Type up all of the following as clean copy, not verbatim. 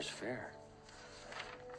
Fair's fair.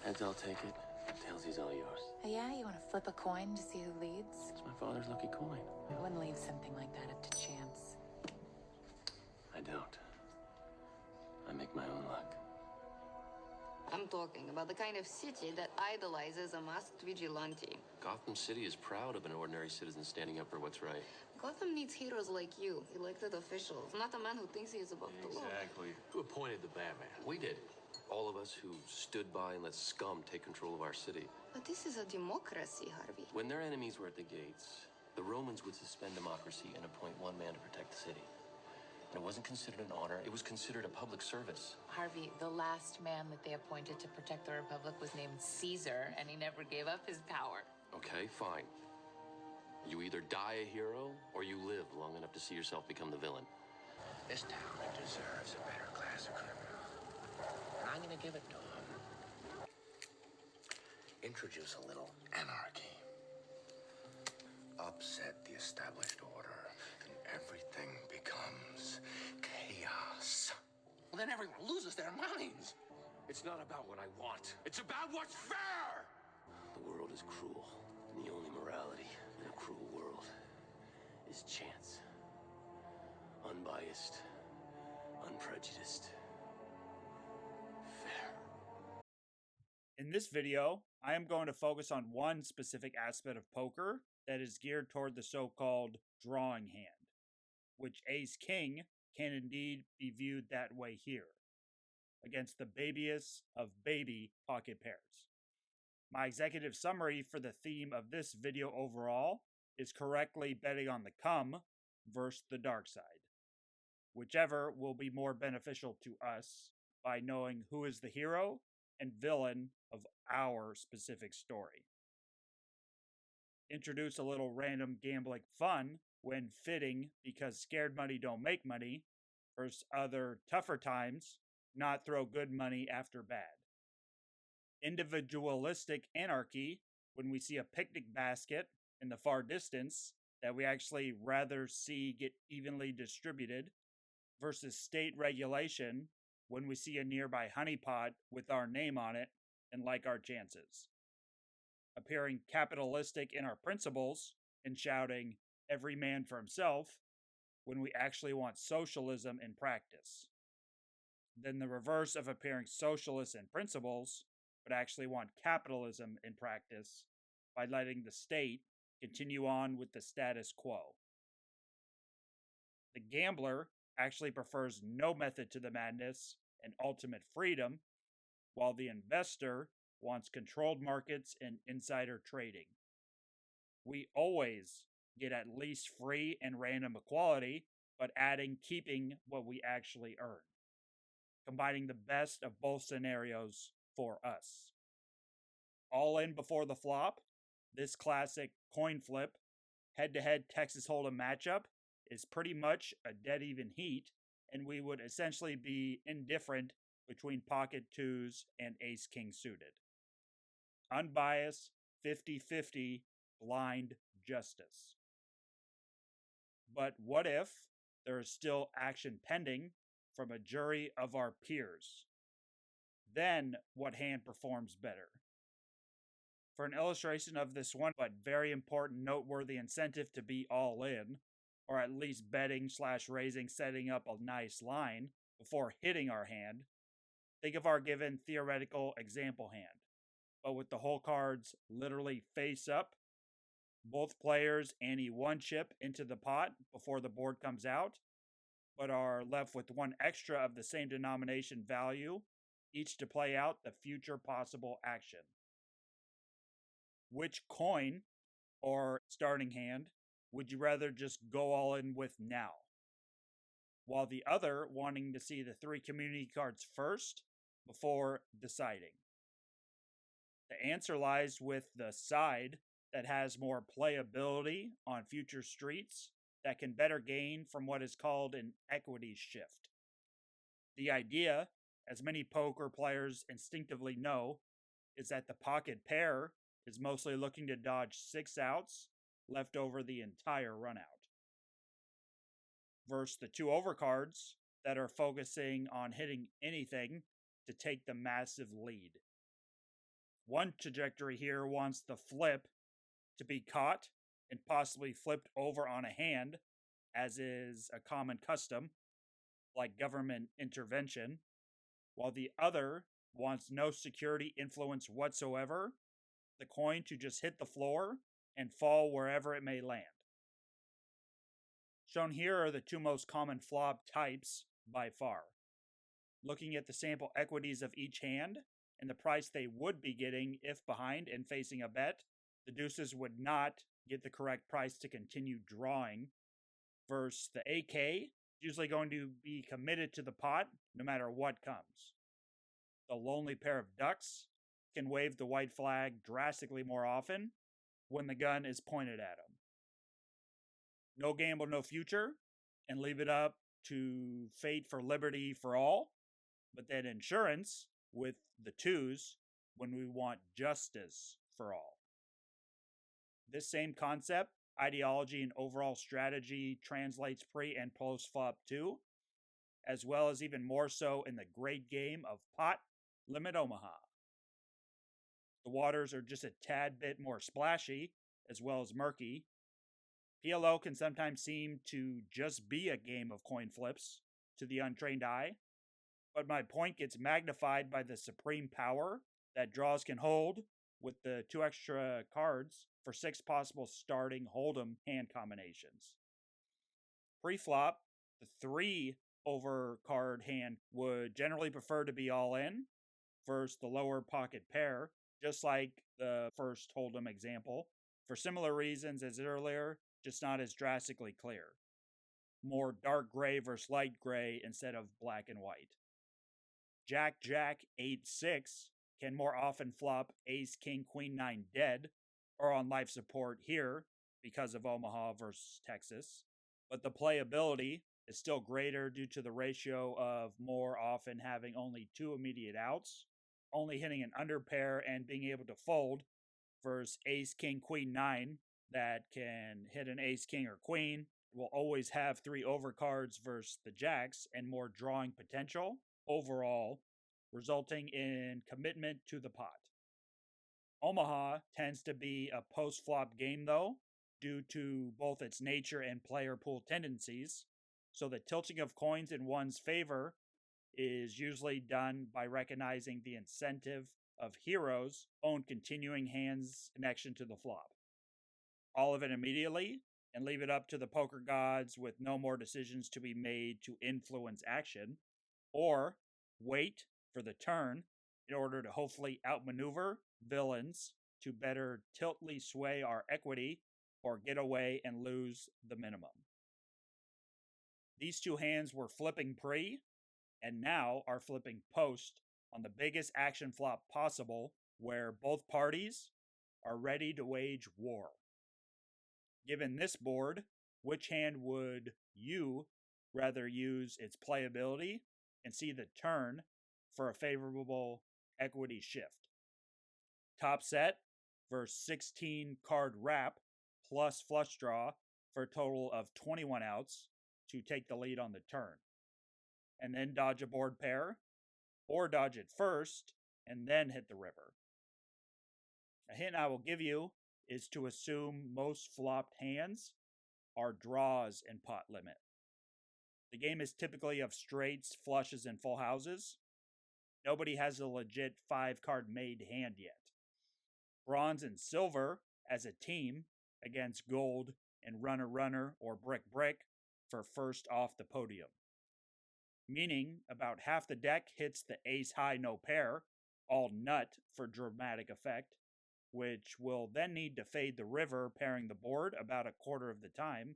Heads, I'll take it. Tailsies, all yours. Oh, yeah? You want to flip a coin to see who leads? It's my father's lucky coin. I wouldn't leave something like that up to chance. I don't. I make my own luck. I'm talking about the kind of city that idolizes a masked vigilante. Gotham City is proud of an ordinary citizen standing up for what's right. Gotham needs heroes like you, elected officials, not a man who thinks he is above the law. Exactly. Who appointed the Batman? We did. All of us who stood by and let scum take control of our city. But this is a democracy, Harvey. When their enemies were at the gates, the Romans would suspend democracy and appoint one man to protect the city. And it wasn't considered an honor, it was considered a public service. Harvey, the last man that they appointed to protect the Republic was named Caesar, and he never gave up his power. Okay, fine. You either die a hero, or you live long enough to see yourself become the villain. This town deserves a better class of criminal. And I'm gonna give it to him. Introduce a little anarchy. Upset the established order, and everything becomes chaos. Well, then everyone loses their minds. It's not about what I want. It's about what's fair! The world is cruel, and the only morality in a cruel world is chance. Unbiased, unprejudiced, fair. In this video, I am going to focus on one specific aspect of poker that is geared toward the so-called drawing hand, which Ace-King can indeed be viewed that way here, against the babiest of baby pocket pairs. My executive summary for the theme of this video overall is correctly betting on the come versus the dark side, whichever will be more beneficial to us by knowing who is the hero and villain of our specific story. Introduce a little random gambling fun when fitting because scared money don't make money, versus other tougher times, not throw good money after bad. Individualistic anarchy when we see a picnic basket in the far distance that we actually rather see get evenly distributed, versus state regulation when we see a nearby honeypot with our name on it and like our chances. Appearing capitalistic in our principles and shouting, every man for himself, when we actually want socialism in practice. Then the reverse of appearing socialist in principles, but actually want capitalism in practice by letting the state continue on with the status quo. The gambler actually prefers no method to the madness and ultimate freedom, while the investor wants controlled markets and insider trading. We always get at least free and random equality, but keeping what we actually earn, combining the best of both scenarios for us. All in before the flop, this classic coin flip, head-to-head Texas Hold'em matchup is pretty much a dead even heat, and we would essentially be indifferent between pocket twos and ace-king suited. Unbiased, 50-50, blind justice. But what if there is still action pending from a jury of our peers? Then what hand performs better? For an illustration of this one, but very important noteworthy incentive to be all in, or at least betting / raising, setting up a nice line before hitting our hand, think of our given theoretical example hand, but with the whole cards literally face up, both players ante one chip into the pot before the board comes out, but are left with one extra of the same denomination value, each to play out the future possible action. Which coin, or starting hand, would you rather just go all in with now? While the other wanting to see the 3 community cards first before deciding. The answer lies with the side that has more playability on future streets that can better gain from what is called an equity shift. The idea, as many poker players instinctively know, is that the pocket pair is mostly looking to dodge 6 outs left over the entire runout, versus the 2 overcards that are focusing on hitting anything to take the massive lead. One trajectory here wants the flip to be caught and possibly flipped over on a hand, as is a common custom, like government intervention, while the other wants no security influence whatsoever, the coin to just hit the floor and fall wherever it may land. Shown here are the two most common flop types by far. Looking at the sample equities of each hand and the price they would be getting if behind and facing a bet, the deuces would not get the correct price to continue drawing, versus the AK usually going to be committed to the pot no matter what comes. The lonely pair of ducks can wave the white flag drastically more often when the gun is pointed at them. No gamble, no future, and leave it up to fate for liberty for all, but then insurance with the twos when we want justice for all. This same concept, ideology, and overall strategy translates pre and post flop too, as well as even more so in the great game of Pot Limit Omaha. The waters are just a tad bit more splashy, as well as murky. PLO can sometimes seem to just be a game of coin flips to the untrained eye, but my point gets magnified by the supreme power that draws can hold with the 2 extra cards for 6 possible starting hold'em hand combinations. Pre-flop, the 3 overcard hand would generally prefer to be all in versus the lower pocket pair, just like the first hold'em example, for similar reasons as earlier, just not as drastically clear. More dark gray versus light gray instead of black and white. Jack-8-6 can more often flop Ace-King-Queen-9 dead, or on life support here because of Omaha versus Texas, but the playability is still greater due to the ratio of more often having only 2 immediate outs, only hitting an underpair and being able to fold, versus Ace-King-Queen-9 that can hit an Ace-King or Queen, will always have 3 overcards versus the Jacks and more drawing potential overall, resulting in commitment to the pot. Omaha tends to be a post-flop game though, due to both its nature and player pool tendencies, so the tilting of coins in one's favor is usually done by recognizing the incentive of heroes' own continuing hands connection to the flop. All of it immediately, and leave it up to the poker gods with no more decisions to be made to influence action, or wait for the turn in order to hopefully outmaneuver villains to better tiltly sway our equity or get away and lose the minimum. These 2 hands were flipping pre, and now are flipping post on the biggest action flop possible, where both parties are ready to wage war. Given this board, which hand would you rather use its playability and see the turn for a favorable equity shift? Top set versus 16 card wrap plus flush draw for a total of 21 outs to take the lead on the turn, and then dodge a board pair, or dodge it first and then hit the river. A hint I will give you is to assume most flopped hands are draws in pot limit. The game is typically of straights, flushes, and full houses. Nobody has a legit 5-card made hand yet. Bronze and silver as a team against gold and runner or brick for first off the podium. Meaning about half the deck hits the ace high no pair, all nut for dramatic effect, which will then need to fade the river pairing the board about a quarter of the time,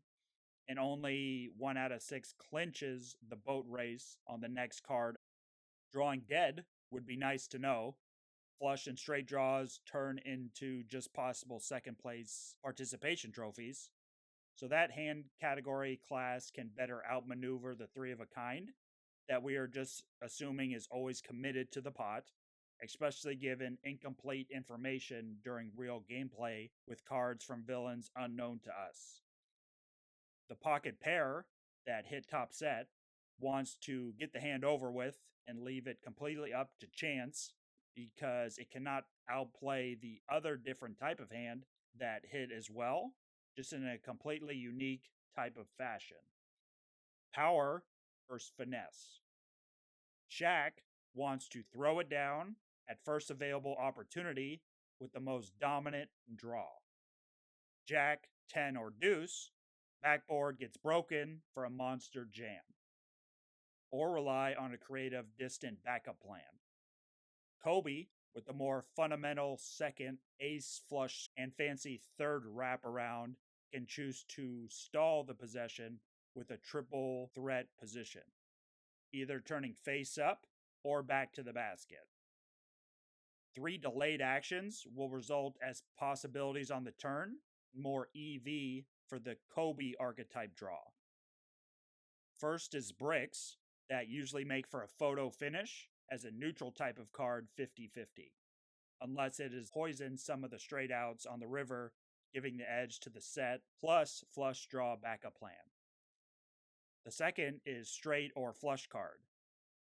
and only 1 out of 6 clinches the boat race on the next card. Drawing dead would be nice to know. Flush and straight draws turn into just possible second place participation trophies, so that hand category class can better outmaneuver the 3 of a kind that we are just assuming is always committed to the pot, especially given incomplete information during real gameplay with cards from villains unknown to us. The pocket pair that hit top set wants to get the hand over with and leave it completely up to chance because it cannot outplay the other different type of hand that hit as well, just in a completely unique type of fashion. Power versus finesse. Shaq wants to throw it down at first available opportunity with the most dominant draw. Jack, 10, or deuce, backboard gets broken for a monster jam. Or rely on a creative distant backup plan. Kobe, with the more fundamental second, ace, flush, and fancy third wraparound, can choose to stall the possession with a triple threat position, either turning face up or back to the basket. 3 delayed actions will result as possibilities on the turn, more EV for the Kobe archetype draw. First is bricks, that usually make for a photo finish as a neutral type of card 50-50, unless it is poisoned some of the straight outs on the river, giving the edge to the set, plus flush draw backup plan. The second is straight or flush card.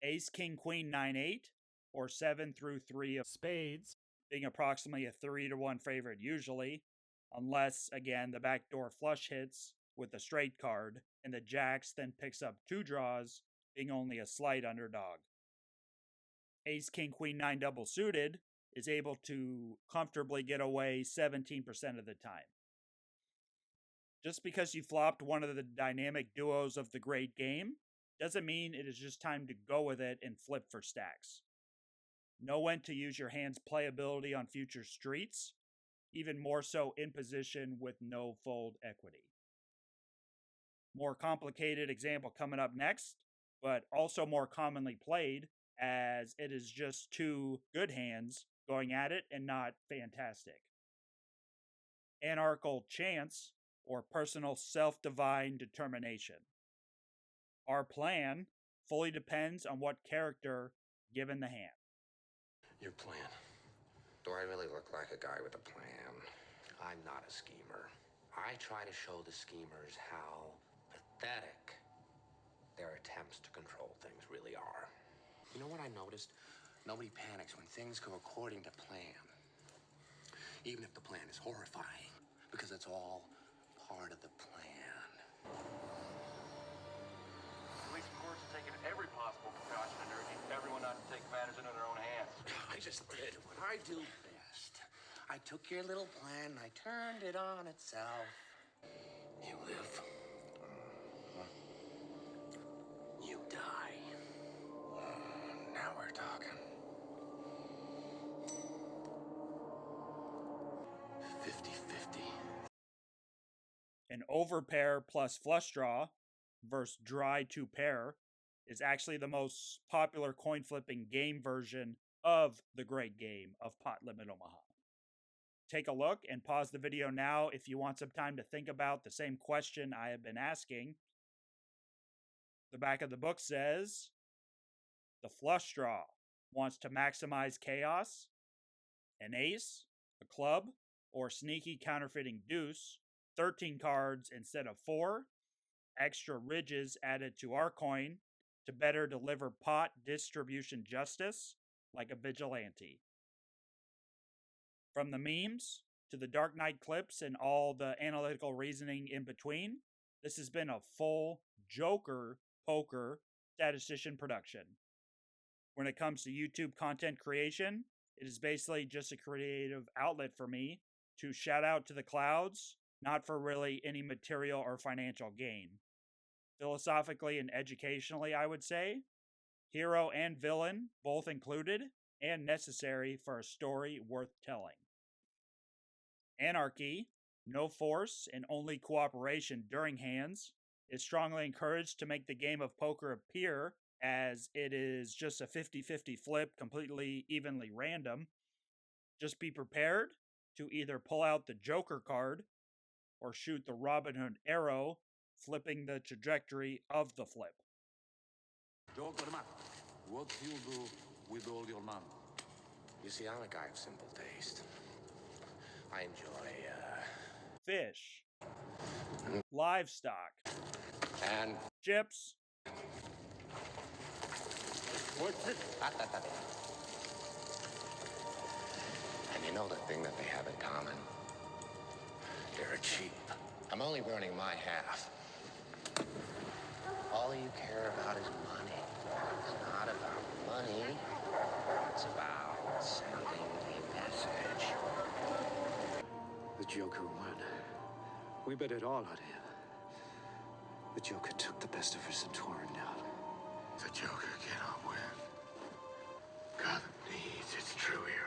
Ace, King, Queen, 9-8, or 7 through 3 of spades, being approximately a 3-1 favorite usually, unless, again, the backdoor flush hits with a straight card, and the jacks then picks up 2 draws, being only a slight underdog. Ace, King, Queen, 9 double suited is able to comfortably get away 17% of the time. Just because you flopped one of the dynamic duos of the great game doesn't mean it is just time to go with it and flip for stacks. Know when to use your hand's playability on future streets, even more so in position with no fold equity. More complicated example coming up next, but also more commonly played, as it is just 2 good hands going at it and not fantastic. Anarchical chance, or personal self-divine determination. Our plan fully depends on what character given the hand. Your plan. Do I really look like a guy with a plan? I'm not a schemer. I try to show the schemers how pathetic their attempts to control things really are. You know what I noticed? Nobody panics when things go according to plan. Even if the plan is horrifying, because it's all part of the plan. Police, of course, are taking every possible precaution and urging everyone not to take matters into their own hands. I just did what I do best. I took your little plan and I turned it on itself. You live. You die. Now we're talking. 50-50. An overpair plus flush draw versus dry 2 pair is actually the most popular coin flipping game version of the great game of Pot Limit Omaha. Take a look and pause the video now if you want some time to think about the same question I have been asking. The back of the book says, the flush draw wants to maximize chaos, an ace, a club, or sneaky counterfeiting deuce, 13 cards instead of 4, extra ridges added to our coin to better deliver pot distribution justice like a vigilante. From the memes to the Dark Knight clips and all the analytical reasoning in between, this has been a full Joker poker statistician production. When it comes to YouTube content creation, it is basically just a creative outlet for me to shout out to the clouds, not for really any material or financial gain. Philosophically and educationally, I would say, hero and villain both included and necessary for a story worth telling. Anarchy, no force and only cooperation during hands, is strongly encouraged to make the game of poker appear as it is just a 50-50 flip, completely evenly random. Just be prepared to either pull out the Joker card or shoot the Robin Hood arrow, flipping the trajectory of the flip. Joker, what do you do with all your money? You see, I'm a guy of simple taste. I enjoy, Fish, livestock, and chips, What's it? And you know the thing that they have in common? They're cheap. I'm only burning my half. All you care about is money. It's not about money. It's about sending a message. The Joker won. We bet it all on him. The Joker took the best of us and tore him down. The Joker cannot win. Gotham needs its true hero.